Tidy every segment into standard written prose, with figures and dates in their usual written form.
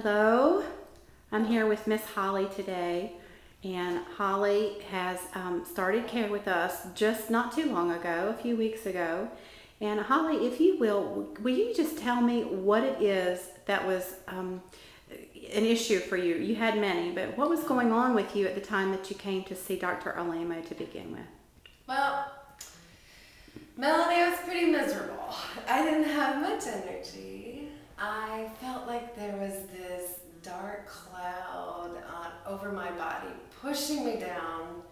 Hello, I'm here with Miss Holly today, and Holly has started care with us just not too long ago, a few weeks ago. And Holly, if you will you just tell me what it is that was an issue for you? You had many, but what was going on with you at the time that you came to see Dr. Alaimo to begin with? Well, Melanie, I was pretty miserable. I didn't have much energy. I felt like there was this dark cloud over my body, pushing me down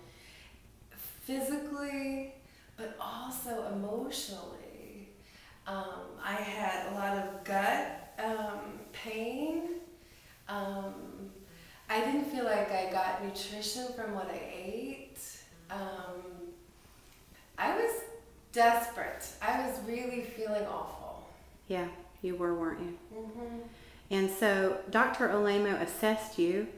physically, but also emotionally. I had a lot of gut pain. I didn't feel like I got nutrition from what I ate. I was desperate. I was really feeling awful. Yeah, you were, weren't you? Mm-hmm. And so Dr. Alaimo assessed you.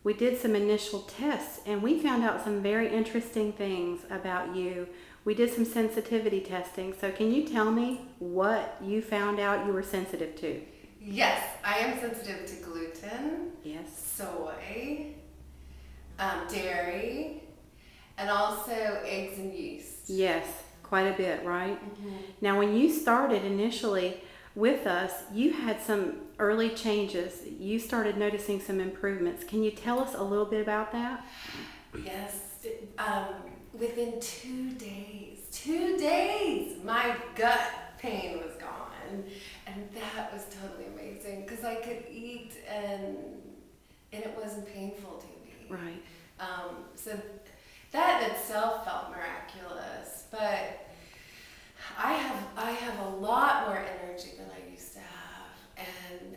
We did some initial tests and we found out some very interesting things about you. We did some sensitivity testing. So can you tell me what you found out you were sensitive to? Yes, I am sensitive to gluten, Yes. soy, dairy, and also eggs and yeast. Yes, quite a bit, right? Mm-hmm. Now when you started initially with us, you had some early changes. You started noticing some improvements. Can you tell us a little bit about that? Yes, within 2 days, my gut pain was gone, and that was totally amazing because I could eat and it wasn't painful to me. Right. So that in itself felt miraculous, but I have a lot more energy than I used to have, and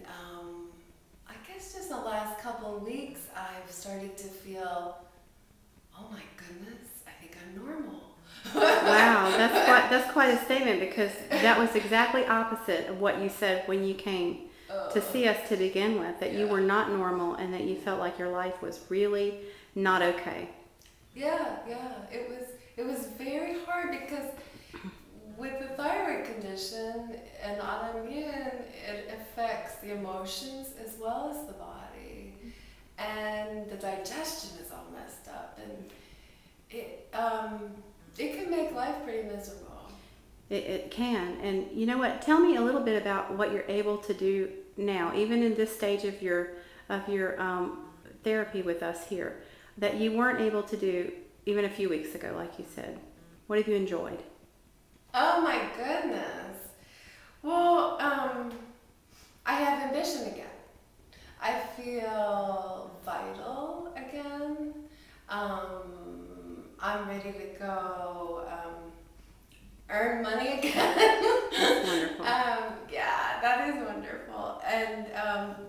I guess just the last couple of weeks I've started to feel, oh my goodness, I think I'm normal. Wow, that's quite a statement because that was exactly opposite of what you said when you came to see us to begin with, that you were not normal and that you felt like your life was really not okay. Yeah, it was very hard because with the thyroid condition and autoimmune, it affects the emotions as well as the body, and the digestion is all messed up, and it can make life pretty miserable. It can. And you know what? Tell me a little bit about what you're able to do now, even in this stage of your therapy with us here, that you weren't able to do even a few weeks ago, like you said. What have you enjoyed? Oh my goodness. Well, I have ambition again. I feel vital again. I'm ready to go earn money again. That's wonderful. Yeah, that is wonderful. And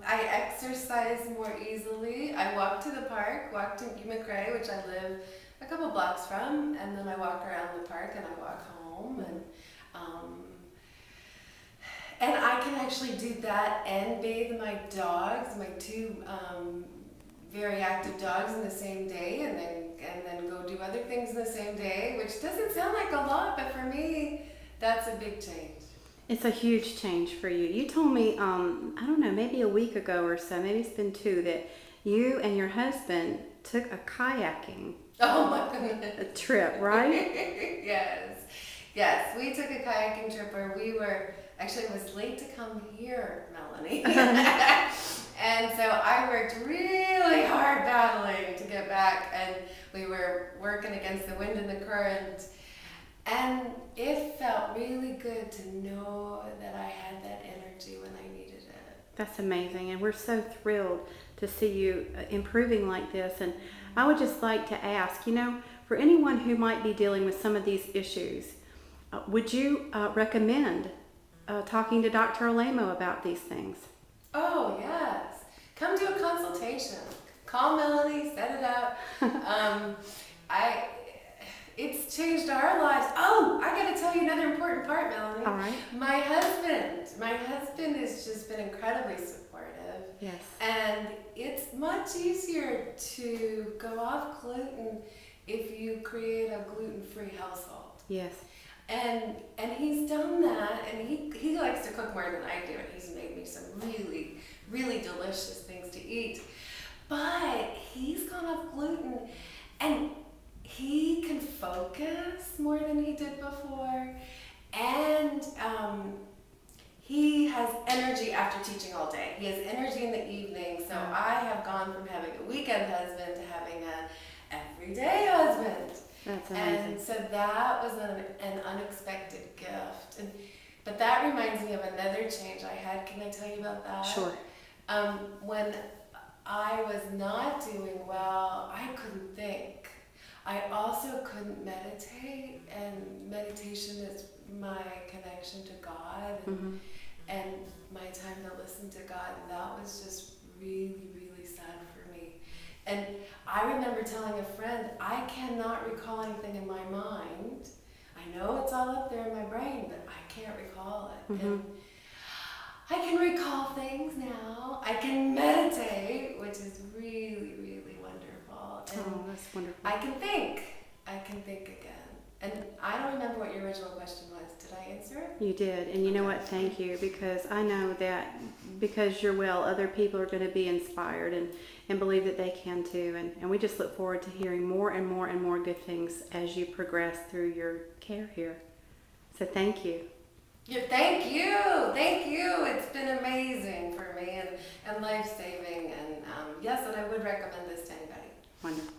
I exercise more easily. I walk to the park, walk to McRae, which I live a couple blocks from, and then I walk around the park and I walk home, and I can actually do that and bathe my dogs, my two very active dogs, in the same day, and then go do other things in the same day, which doesn't sound like a lot, but for me, that's a big change. It's a huge change for you. You told me, I don't know, maybe a week ago or so, maybe it's been 2, that you and your husband took a kayaking Oh my goodness. trip, right? Yes, we took a kayaking trip where we were, actually it was late to come here, Melanie. And so I worked really hard battling to get back, and we were working against the wind and the current. And it felt really good to know that I had that energy when I needed it. That's amazing, and we're so thrilled to see you improving like this. And I would just like to ask, for anyone who might be dealing with some of these issues, would you recommend talking to Dr. Alaimo about these things? Oh, yes. Come do a consultation. Call Melanie, set it up. It's changed our lives. Oh, I got to tell you another important part, Melanie. All right. My husband has just been incredibly supportive. Yes. And it's much easier to go off gluten if you create a gluten-free household. Yes. And he's done that, and he likes to cook more than I do, and he's made me some really, really delicious things gone off gluten, and he can focus more than he did before, and he has energy after teaching all day. He has energy in the evening, so I have gone from having a weekend husband to having a everyday husband. That's amazing. And so that was an unexpected gift. But that reminds me of another change I had. Can I tell you about that? Sure. When I was not doing well, I couldn't think. I also couldn't meditate, and meditation is my connection to God and my time to listen to God, and that was just really, really sad for me. And I remember telling a friend, I cannot recall anything in my mind. I know it's all up there in my brain, but I can't recall it. And I can recall things now. I can meditate, which is really, really wonderful. And that's wonderful. I can think again. And I don't remember what your original question was. Did I answer it? You did. And you know what? Thank you, because I know that because you're well, other people are going to be inspired and believe that they can too. And we just look forward to hearing more and more and more good things as you progress through your care here. So thank you. Yeah, thank you. It's been amazing for me and life-saving. And yes, and I would recommend this to anybody. Wonderful.